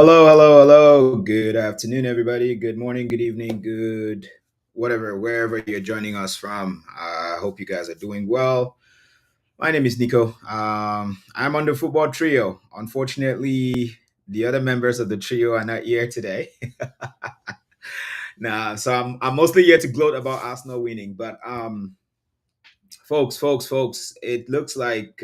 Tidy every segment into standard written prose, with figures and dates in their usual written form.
Hello, hello, hello. Good afternoon, everybody. Good morning, good evening, good whatever, wherever you're joining us from. I hope you guys are doing well. My name is Nico. I'm on the football trio. Unfortunately, the other members of the trio are not here today. So I'm mostly here to gloat about Arsenal winning. But folks, it looks like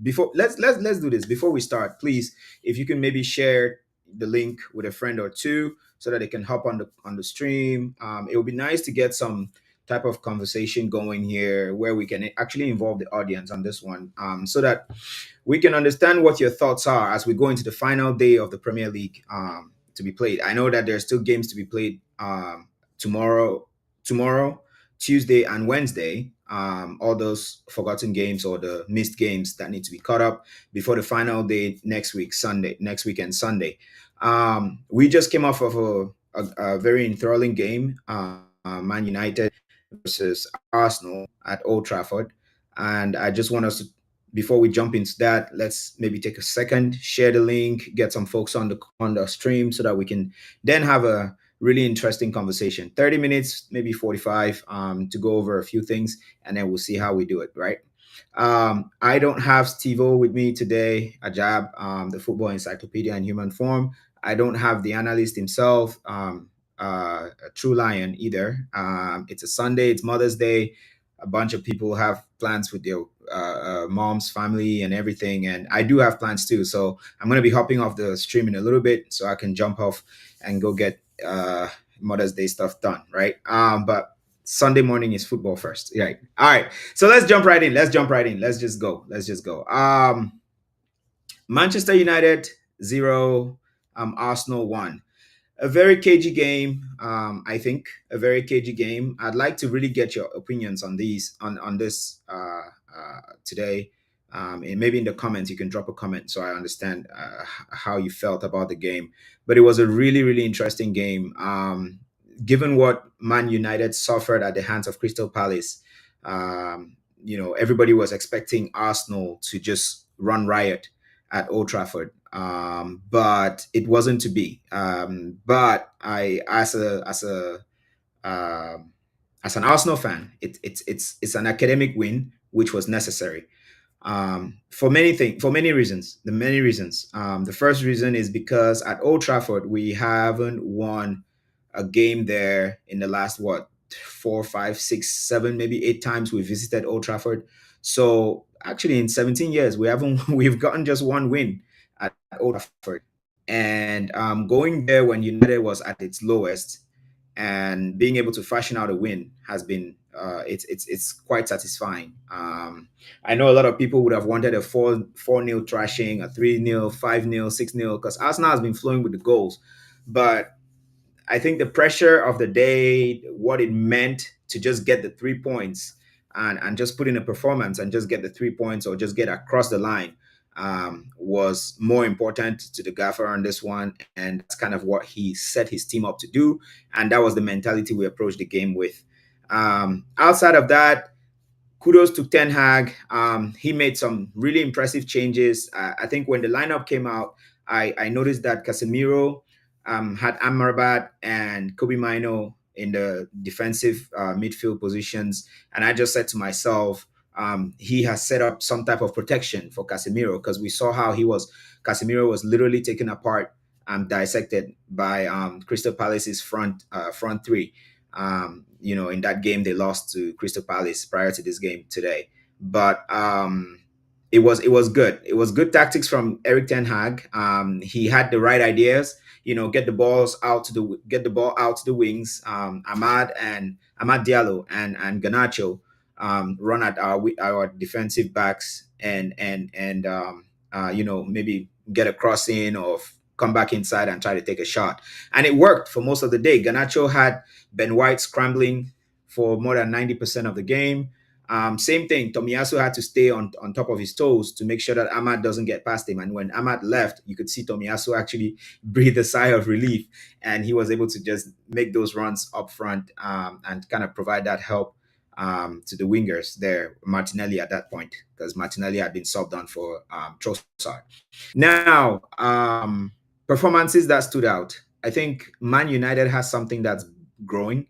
before let's do this before we start. Please, if you can maybe share the link with a friend or two so that they can hop on the stream. It would be nice to get some type of conversation going here where we can actually involve the audience on this one, so that we can understand what your thoughts are as we go into the final day of the Premier League, to be played. I know that there's still games to be played, tomorrow, Tuesday, and Wednesday. All those forgotten games or the missed games that need to be caught up before the final day next weekend, Sunday. We just came off of a very enthralling game, Man United versus Arsenal at Old Trafford. And I just want us to, before we jump into that, let's maybe take a second, share the link, get some folks on the stream so that we can then have a really interesting conversation. 30 minutes, maybe 45, to go over a few things, and then we'll see how we do it, right? I don't have Steve-O with me today, Ajab, the football encyclopedia in human form. I don't have the analyst himself, Tru3lion either. It's a Sunday, it's Mother's Day. A bunch of people have plans with their mom's family and everything, and I do have plans too. So I'm going to be hopping off the stream in a little bit so I can jump off and go get Mother's Day stuff done, right? But Sunday morning is football first, right? All right, so let's jump right in. Let's just go. Manchester United 0, Arsenal 1. A very cagey game, I think. A very cagey game. I'd like to really get your opinions on this today. And maybe in the comments you can drop a comment so I understand how you felt about the game. But it was a really, really interesting game. Given what Man United suffered at the hands of Crystal Palace, everybody was expecting Arsenal to just run riot at Old Trafford, but it wasn't to be. But I, as an Arsenal fan, it's an academic win which was necessary, for many reasons. The first reason is because at Old Trafford we haven't won a game there in the last what, four, five, six, seven, maybe 8 times we visited Old Trafford. So actually, in 17 years, we haven't we've gotten just one win at Old Trafford. And going there when United was at its lowest and being able to fashion out a win has been, it's quite satisfying. I know a lot of people would have wanted a 4-0 thrashing, a 3-0, 5-0, 6-0, because Arsenal has been flowing with the goals. But I think the pressure of the day, what it meant to just get the 3 points and just put in a performance and just get the 3 points or just get across the line, was more important to the gaffer on this one. And that's kind of what he set his team up to do. And that was the mentality we approached the game with. Outside of that, kudos to Ten Hag. He made some really impressive changes. I think when the lineup came out, I noticed that Casemiro had Amrabat and Kobe Mino in the defensive midfield positions. And I just said to myself, he has set up some type of protection for Casemiro, because we saw how Casemiro was literally taken apart and dissected by Crystal Palace's front three. In that game they lost to Crystal Palace prior to this game today. But it was good. It was good tactics from Eric Ten Hag. He had the right ideas. Get the ball out to the wings. Amad Diallo and Ganacho run at our defensive backs and maybe get a cross in or come back inside and try to take a shot. And it worked for most of the day. Ganacho had Ben White scrambling for more than 90% of the game. Same thing, Tomiyasu had to stay on top of his toes to make sure that Ahmad doesn't get past him. And when Ahmad left, you could see Tomiyasu actually breathe a sigh of relief, and he was able to just make those runs up front, and kind of provide that help to the wingers there, Martinelli at that point, because Martinelli had been subbed on for Trossard. Now, Performances that stood out. I think Man United has something that's growing,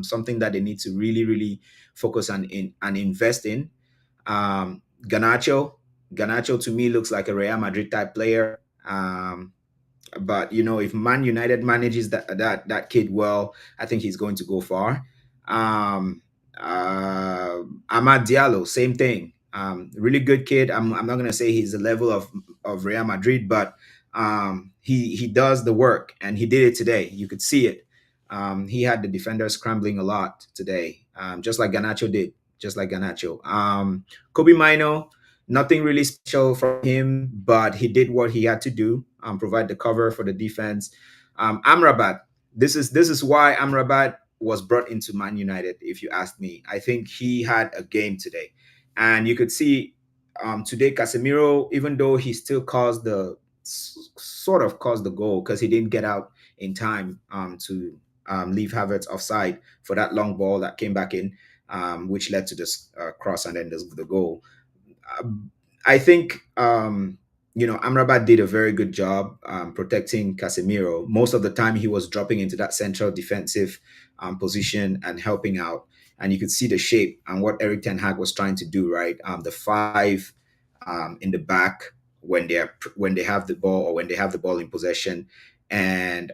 something that they need to really, really focus on in and invest in. Ganacho, Ganacho to me looks like a Real Madrid type player. But if Man United manages that kid well, I think he's going to go far. Um, Amad Diallo, same thing. Really good kid. I'm not gonna say he's the level of Real Madrid, but he does the work, and he did it today. You could see it. He had the defenders scrambling a lot today, just like Ganacho did. Just like Ganacho. Kobe Mino, nothing really special from him, but he did what he had to do, provide the cover for the defense. Amrabat, this is why Amrabat was brought into Man United. If you ask me, I think he had a game today, and you could see today Casemiro, even though he still sort of caused the goal because he didn't get out in time to leave Havertz offside for that long ball that came back in, which led to this cross and then the goal. um, I think Amrabat did a very good job protecting Casemiro. Most of the time, he was dropping into that central defensive position and helping out. And you could see the shape and what Eric Ten Hag was trying to do. Right, the five in the back when they have the ball or when they have the ball in possession, and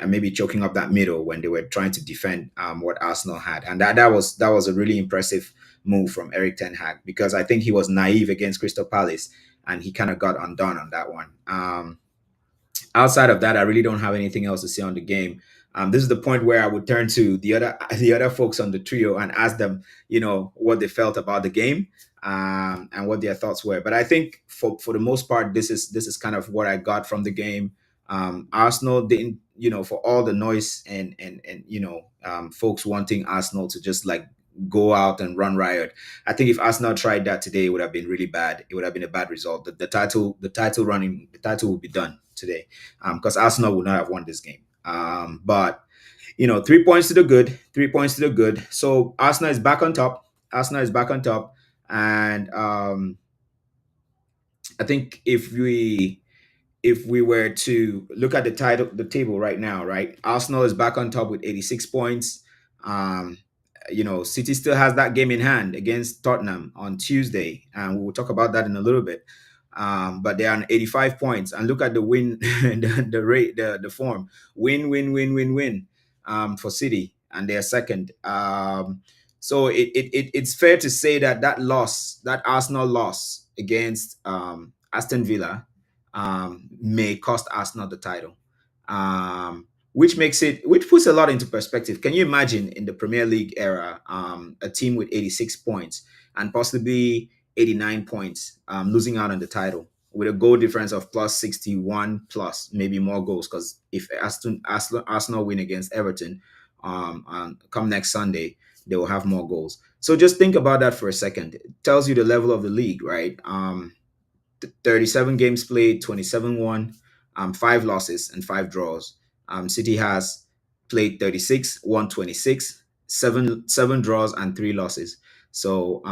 maybe choking up that middle when they were trying to defend what Arsenal had. And that was a really impressive move from Eric Ten Hag because I think he was naive against Crystal Palace and he kind of got undone on that one. Outside of that, I really don't have anything else to say on the game. This is the point where I would turn to the other folks on the trio and ask them, what they felt about the game and what their thoughts were. But I think for the most part, this is kind of what I got from the game. Arsenal didn't, for all the noise and folks wanting Arsenal to just like go out and run riot. I think if Arsenal tried that today, it would have been really bad. It would have been a bad result. The title would be done today because Arsenal would not have won this game. But 3 points to the good, 3 points to the good. So Arsenal is back on top. Arsenal is back on top, and I think if we were to look at the table right now, right, Arsenal is back on top with 86 points. Um, City still has that game in hand against Tottenham on Tuesday, and we will talk about that in a little bit. But they're on 85 points, and look at the win, the rate, the form, win, for City, and they're second. So it's fair to say that Arsenal loss against Aston Villa may cost Arsenal the title, which puts a lot into perspective. Can you imagine in the Premier League era, a team with 86 points and possibly 89 points losing out on the title with a goal difference of plus 61 plus maybe more goals? Because if Arsenal win against Everton come next Sunday, they will have more goals. So just think about that for a second. It tells you the level of the league, right? 37 games played, 27 won, 5 losses, and 5 draws. City has played 36, won 26, seven draws, and 3 losses. So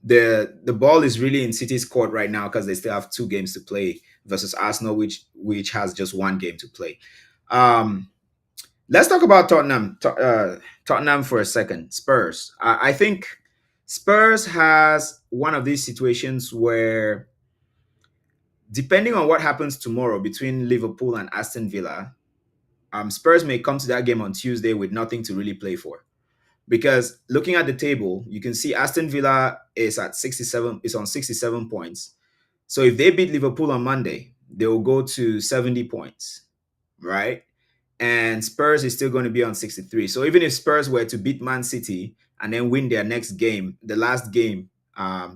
the ball is really in City's court right now because they still have 2 games to play versus Arsenal, which has just 1 game to play. Um, let's talk about Tottenham for a second. Spurs. I think Spurs has one of these situations where, depending on what happens tomorrow between Liverpool and Aston Villa, Spurs may come to that game on Tuesday with nothing to really play for. Because looking at the table, you can see Aston Villa is on 67 points. So if they beat Liverpool on Monday, they will go to 70 points, right? And Spurs is still going to be on 63. So even if Spurs were to beat Man City and then win their next game, the last game,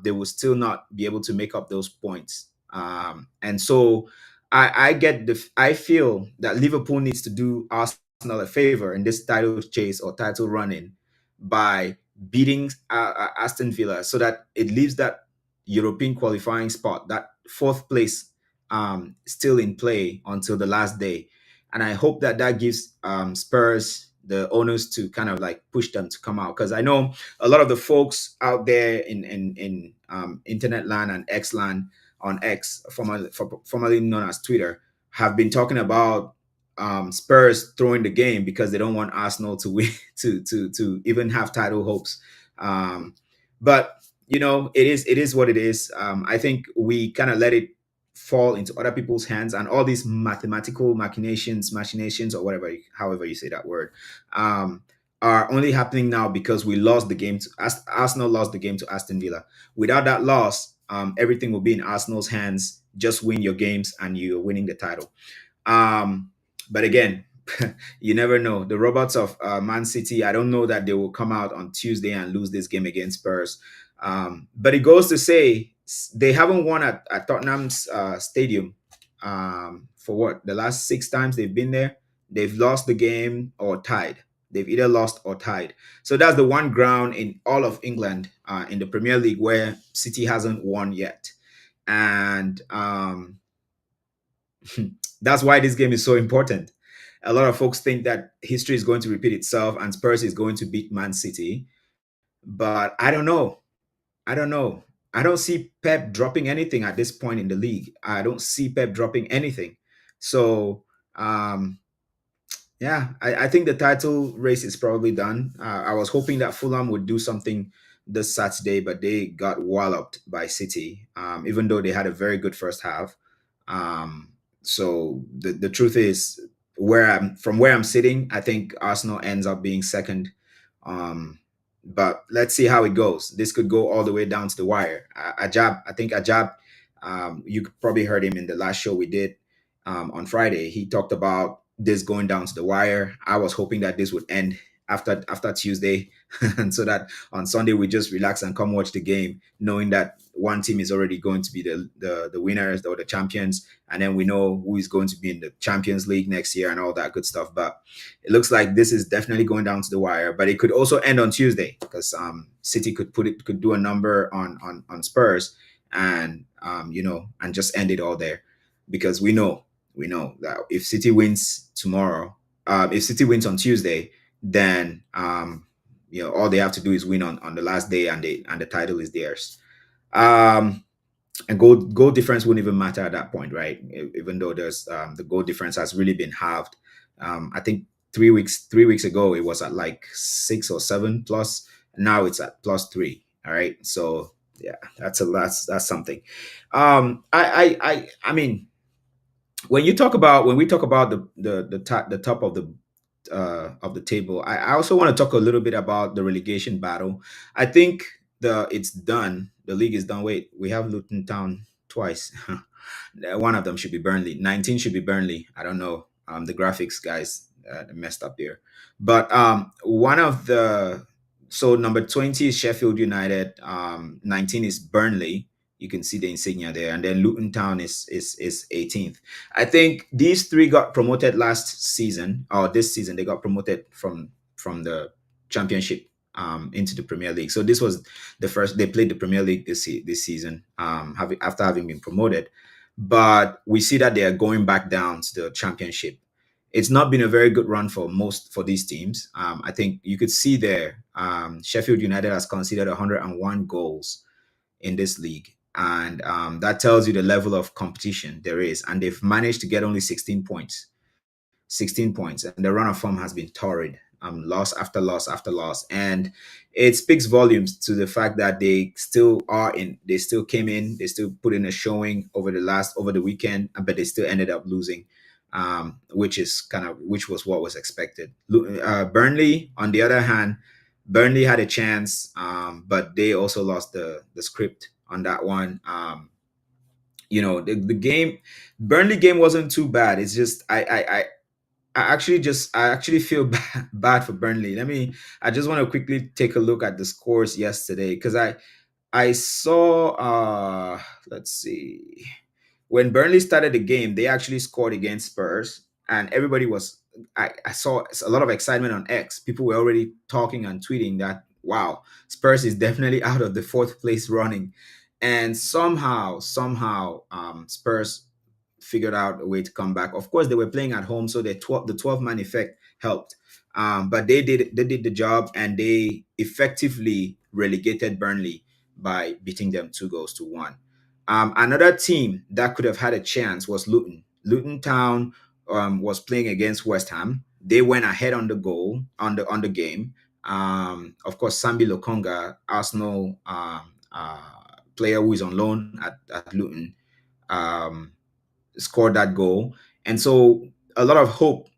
they will still not be able to make up those points. And so I feel that Liverpool needs to do Arsenal a favor in this title chase or title running by beating Aston Villa so that it leaves that European qualifying spot, that fourth place, still in play until the last day. And I hope that gives Spurs, the owners, to kind of like push them to come out, because I know a lot of the folks out there in internet land and X land, on X, formerly known as Twitter, have been talking about Spurs throwing the game because they don't want Arsenal to win to even have title hopes. Um, but it is what it is. I think we kind of let it fall into other people's hands, and all these mathematical machinations, or whatever, however you say that word, um, are only happening now because we lost the game to Arsenal lost the game to Aston Villa. Without that loss, everything will be in Arsenal's hands. Just win your games, and you're winning the title. Um, but again, you never know. The robots of Man City, I don't know that they will come out on Tuesday and lose this game against Spurs. But it goes to say they haven't won at Tottenham's stadium for what, the last 6 times they've been there. They've lost the game or tied. They've either lost or tied. So that's the one ground in all of England in the Premier League where City hasn't won yet. And that's why this game is so important. A lot of folks think that history is going to repeat itself and Spurs is going to beat Man City, but I don't know. I don't know. I don't see Pep dropping anything at this point in the league. I don't see Pep dropping anything. So, yeah, I think the title race is probably done. I was hoping that Fulham would do something this Saturday, but they got walloped by City, even though they had a very good first half. So the truth is, where I'm sitting, I think Arsenal ends up being second. Um, but let's see how it goes. This could go all the way down to the wire. I think Ajab, you probably heard him in the last show we did on Friday. He talked about this going down to the wire. I was hoping that this would end after Tuesday, and so that on Sunday we just relax and come watch the game, knowing that one team is already going to be the winners or the champions, and then we know who is going to be in the Champions League next year and all that good stuff. But it looks like this is definitely going down to the wire. But it could also end on Tuesday because City could do a number on Spurs, and and just end it all there, because we know that if City wins tomorrow, if City wins on Tuesday, then all they have to do is win on the last day, and the title is theirs. Um, and goal difference wouldn't even matter at that point, right? Even though there's the goal difference has really been halved. I think 3 weeks ago it was at like 6 or 7 plus. Now it's at +3. All right, so yeah, that's something. I mean, when we talk about the top of the table, I also want to talk a little bit about the relegation battle. I think it's done. The league is done. Wait, we have Luton Town twice. One of them should be Burnley. 19 should be Burnley. I don't know. The graphics guys messed up there. But one of the so number 20 is Sheffield United. 19 is Burnley. You can see the insignia there, and then Luton Town is 18th. I think these three got promoted last season, or this season they got promoted from the Championship into the Premier League. So this was the first they played the Premier League this season, after having been promoted. But we see that they are going back down to the Championship. It's not been a very good run for these teams. I think you could see there, Sheffield United has conceded 101 goals in this league. And that tells you the level of competition there is. And they've managed to get only 16 points. 16 points. And the run of form has been torrid. Loss after loss after loss. And it speaks volumes to the fact that they still came in, they still put in a showing over the weekend, but they still ended up losing. Which was what was expected. Burnley, on the other hand, Burnley had a chance, but they also lost the script on that one. The game, Burnley game wasn't too bad. It's just I actually feel bad for Burnley. I just want to quickly take a look at the scores yesterday, because I saw let's see, when Burnley started the game, they actually scored against Spurs, and everybody was. I saw a lot of excitement on X. People were already talking and tweeting that, wow, Spurs is definitely out of the fourth place running, and somehow, Spurs figured out a way to come back. Of course, they were playing at home, so the 12-man effect helped. But they did the job, and they effectively relegated Burnley by beating them 2 goals to 1. Another team that could have had a chance was Luton. Luton Town was playing against West Ham. They went ahead on the goal on the game. Of course, Sambi Lokonga, Arsenal player who is on loan at Luton, um, scored that goal. And so a lot of hope.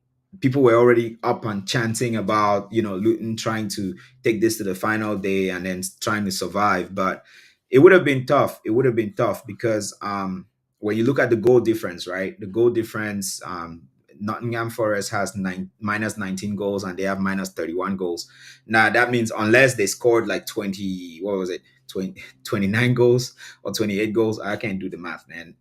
People were already up and chanting about, Luton trying to take this to the final day and then trying to survive. But it would have been tough. It would have been tough because when you look at the goal difference, right? The goal difference, Nottingham Forest has minus 19 goals and they have minus 31 goals. Now that means unless they scored like 20, what was it? 20, 29 goals or 28 goals. I can't do the math, man.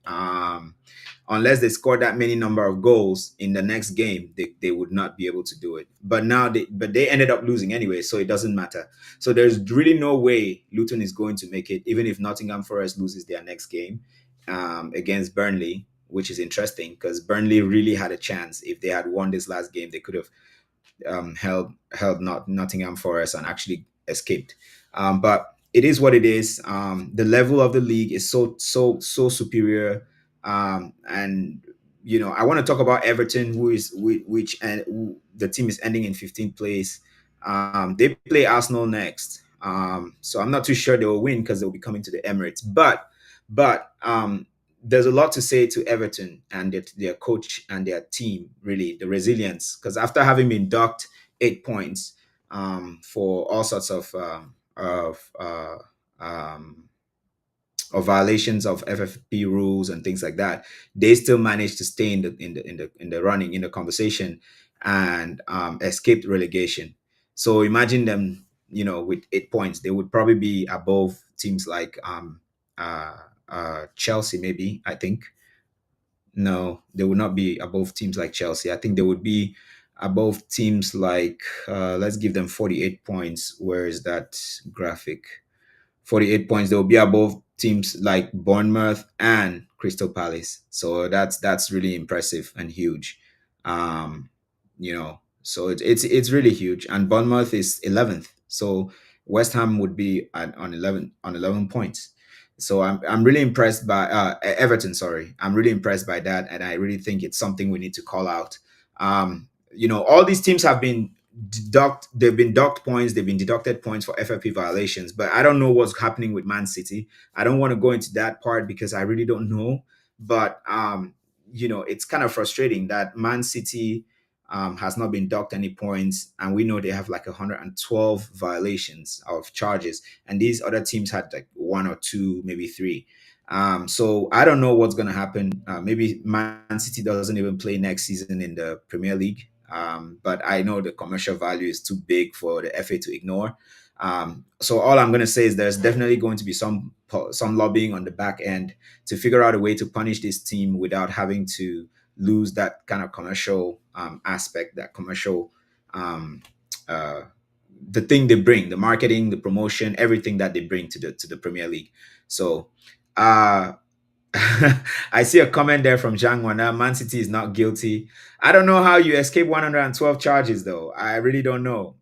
Unless they score that many number of goals in the next game, they would not be able to do it. But they ended up losing anyway, so it doesn't matter. So there's really no way Luton is going to make it, even if Nottingham Forest loses their next game against Burnley, which is interesting because Burnley really had a chance. If they had won this last game, they could have held Nottingham Forest and actually escaped. But it is what it is. The level of the league is so superior, and I want to talk about Everton, which and the team is ending in 15th place. They play Arsenal next, so I'm not too sure they will win because they'll be coming to the Emirates. But there's a lot to say to Everton and their coach and their team, really, the resilience. Because after having been docked 8 points for all sorts um, of violations of FFP rules and things like that, they still managed to stay in the running, in the conversation, and escaped relegation. So imagine them, with 8 points, they would probably be above teams like uh, Chelsea, maybe. I think no, they would not be above teams like Chelsea. I think they would be above teams like let's give them 48 points. Where is that graphic? 48 points. They'll be above teams like Bournemouth and Crystal Palace. So that's really impressive and huge. So it's really huge. And Bournemouth is 11th. So West Ham would be on 11 points. So I'm really impressed by Everton. Sorry, I'm really impressed by that, and I really think it's something we need to call out. All these teams have been deduct they've been docked points, they've been deducted points for FFP violations, but I don't know what's happening with Man City. I don't want to go into that part because I really don't know. But it's kind of frustrating that Man City has not been docked any points, and we know they have like 112 violations of charges, and these other teams had like one or two, maybe three. So I don't know what's going to happen. Maybe Man City doesn't even play next season in the Premier League. But I know the commercial value is too big for the FA to ignore. So all I'm going to say is there's definitely going to be some lobbying on the back end to figure out a way to punish this team without having to lose that kind of commercial aspect, that commercial um, uh, the thing they bring, the marketing, the promotion, everything that they bring to the Premier League. So uh, I see a comment there from Zhang Wana. Man City is not guilty. I don't know how you escape 112 charges, though. I really don't know.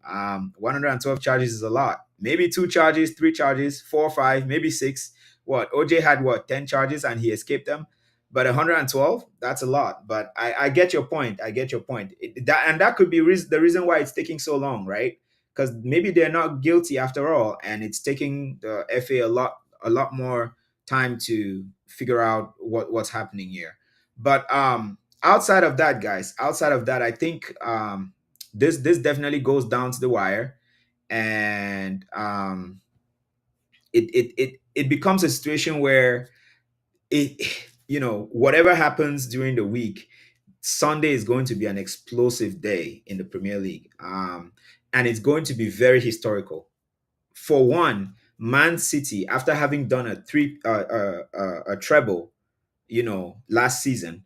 112 charges is a lot. Maybe two charges, three charges, four, five, maybe six. What? OJ had what? 10 charges and he escaped them. But 112, that's a lot. But I get your point. I get your point. And that could be the reason why it's taking so long, right? Because maybe they're not guilty after all, and it's taking the FA a lot more time to figure out what's happening here. But outside of that, guys, outside of that, I think this definitely goes down to the wire, and it becomes a situation where whatever happens during the week, Sunday is going to be an explosive day in the Premier League, and it's going to be very historical. For one, Man City, after having done a treble, last season,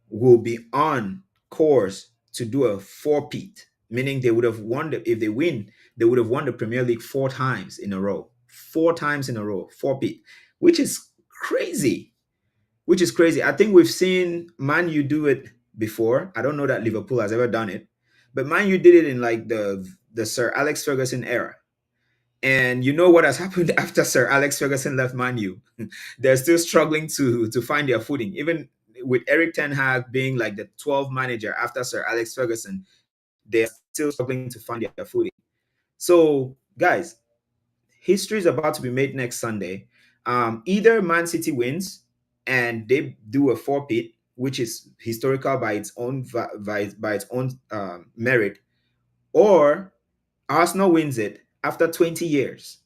will be on course to do a four-peat, meaning they would have won if they win, they would have won the Premier League four times in a row, four-peat, which is crazy. Which is crazy. I think we've seen Man U do it before. I don't know that Liverpool has ever done it, but Man U did it in like the Sir Alex Ferguson era. And you know what has happened after Sir Alex Ferguson left Man U? They're still struggling to find their footing. Even with Eric Ten Hag being like the 12th manager after Sir Alex Ferguson, they're still struggling to find their footing. So, guys, history is about to be made next Sunday. Either Man City wins and they do a four-peat, which is historical by its own by its own merit, or Arsenal wins it after 20 years.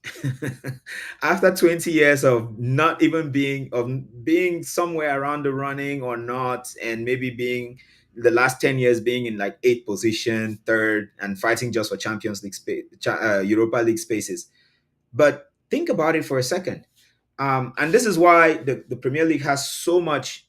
After 20 years of not even being somewhere around the running or not, and maybe being the last 10 years being in like eighth position, third, and fighting just for Champions League space, Europa League spaces. But think about it for a second. And this is why the Premier League has so much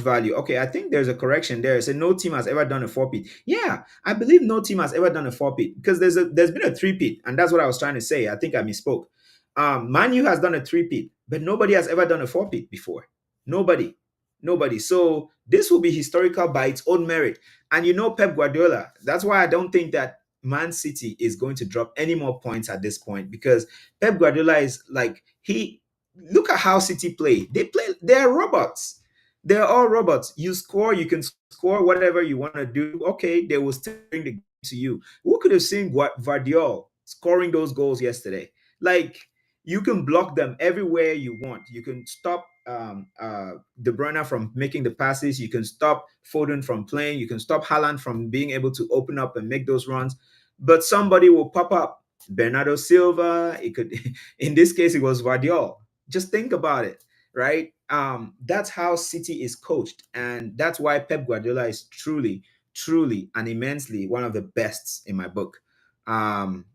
value. Okay, I think there's a correction there. It said no team has ever done a four-peat. Yeah, I believe no team has ever done a four-peat because there's been a three-peat, and that's what I was trying to say. I think I misspoke. Man U has done a three-peat, but nobody has ever done a four-peat before. Nobody. Nobody. So this will be historical by its own merit. And you know Pep Guardiola. That's why I don't think that Man City is going to drop any more points at this point because Pep Guardiola is like he look at how City play. They're robots. They're all robots. You score, you can score whatever you want to do. Okay, they will still bring the game to you. Who could have seen Vardiol scoring those goals yesterday? Like, you can block them everywhere you want. You can stop De Bruyne from making the passes. You can stop Foden from playing. You can stop Haaland from being able to open up and make those runs. But somebody will pop up. Bernardo Silva. It could, in this case, it was Vardiol. Just think about it, right? That's how City is coached, and that's why Pep Guardiola is truly, and immensely one of the best in my book. Um,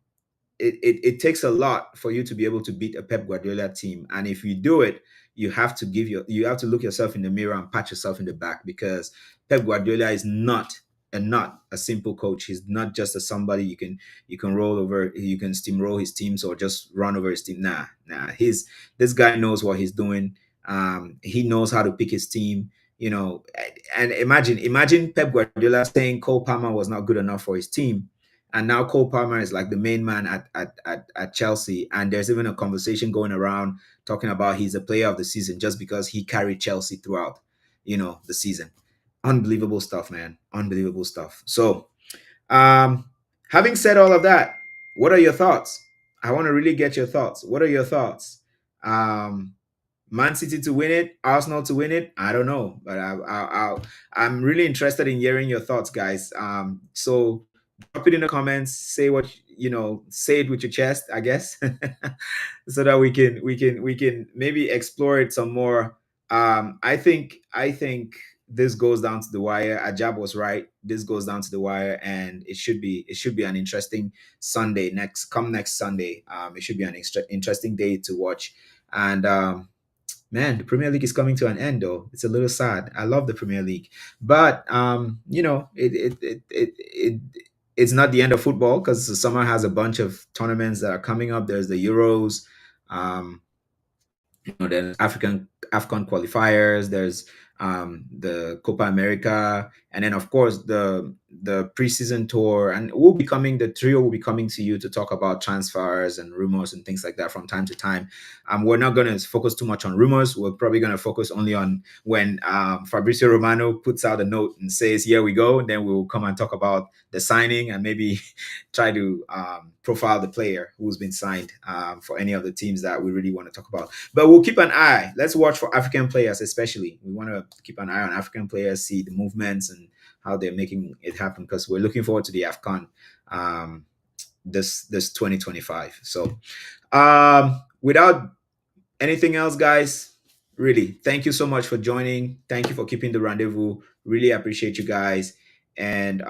it takes a lot for you to be able to beat a Pep Guardiola team, and if you do it, you have to look yourself in the mirror and pat yourself in the back because Pep Guardiola is not a simple coach. He's not just a somebody you can roll over, you can steamroll his teams or just run over his team. Nah. This guy knows what he's doing. He knows how to pick his team. You know, and imagine Pep Guardiola saying Cole Palmer was not good enough for his team, and now Cole Palmer is like the main man at Chelsea, and there's even a conversation going around talking about he's a player of the season just because he carried Chelsea throughout, the season. Unbelievable stuff, man. Unbelievable stuff. So, um, having said all of that, what are your thoughts? I want to really get your thoughts. What are your thoughts? Um, Man City to win it, Arsenal to win it. I don't know, but I'm really interested in hearing your thoughts, guys. So drop it in the comments. Say what say it with your chest, I guess, so that we can maybe explore it some more. I think this goes down to the wire. Ajab was right. This goes down to the wire, and it should be an interesting Sunday next Sunday. It should be an interesting day to watch, and man, the Premier League is coming to an end, though. It's a little sad. I love the Premier League, but it's not the end of football because the summer has a bunch of tournaments that are coming up. There's the Euros. Um, there's Afcon qualifiers. There's the Copa America, and then of course the preseason tour. And the trio will be coming to you to talk about transfers and rumors and things like that from time to time. We're not going to focus too much on rumors. We're probably going to focus only on when Fabrizio Romano puts out a note and says, "Here we go." And then we'll come and talk about the signing and maybe try to profile the player who's been signed for any of the teams that we really want to talk about. But we'll keep an eye. Let's watch for African players, especially. We want to keep an eye on African players, see the movements and how they're making it happen because we're looking forward to the AFCON this 2025. So without anything else, guys, really, thank you so much for joining. Thank you for keeping the rendezvous. Really appreciate you guys. And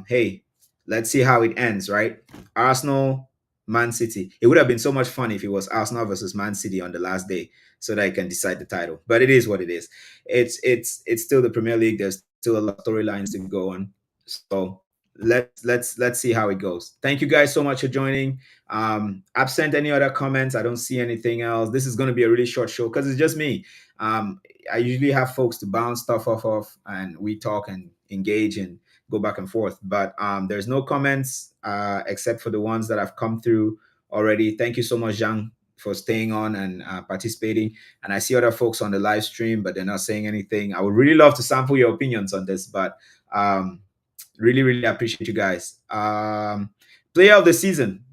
hey, let's see how it ends, right? Arsenal, Man City. It would have been so much fun if it was Arsenal versus Man City on the last day so that I can decide the title. But it is what it is. It's still the Premier League. There's still a lot of storylines to go on. So let's see how it goes. Thank you guys so much for joining. Absent any other comments, I don't see anything else. This is going to be a really short show because it's just me. I usually have folks to bounce stuff off of, and we talk and engage and go back and forth. But there's no comments except for the ones that have come through already. Thank you so much, Zhang, for staying on and participating. And I see other folks on the live stream, but they're not saying anything. I would really love to sample your opinions on this, but um, really, really appreciate you guys. Player of the season.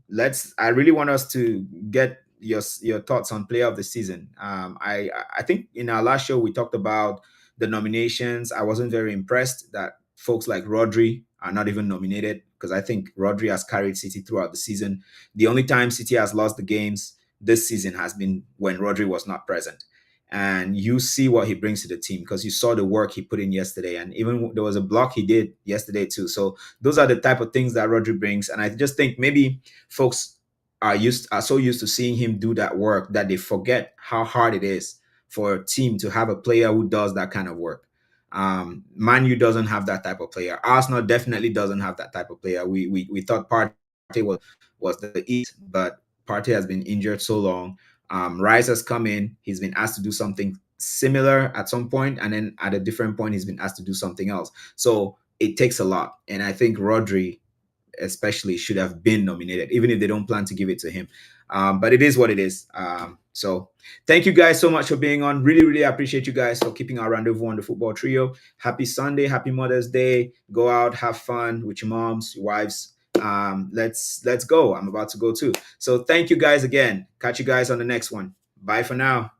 I really want us to get your thoughts on player of the season. I think in our last show we talked about the nominations. I wasn't very impressed that folks like Rodri are not even nominated because I think Rodri has carried City throughout the season. The only time City has lost the games this season has been when Rodri was not present. And you see what he brings to the team because you saw the work he put in yesterday, and even there was a block he did yesterday too. So those are the type of things that Rodri brings, and I just think maybe folks are so used to seeing him do that work that they forget how hard it is for a team to have a player who does that kind of work. Man U doesn't have that type of player. Arsenal definitely doesn't have that type of player. We thought Partey was the eat, but Partey has been injured so long. Rice has come in. He's been asked to do something similar at some point, and then at a different point, he's been asked to do something else. So it takes a lot. And I think Rodri, especially, should have been nominated, even if they don't plan to give it to him. But it is what it is. So thank you guys so much for being on. Really, really appreciate you guys for keeping our rendezvous on the football trio. Happy Sunday, happy Mother's Day. Go out, have fun with your moms, your wives. Let's go. I'm about to go too. So thank you guys again. Catch you guys on the next one. Bye for now.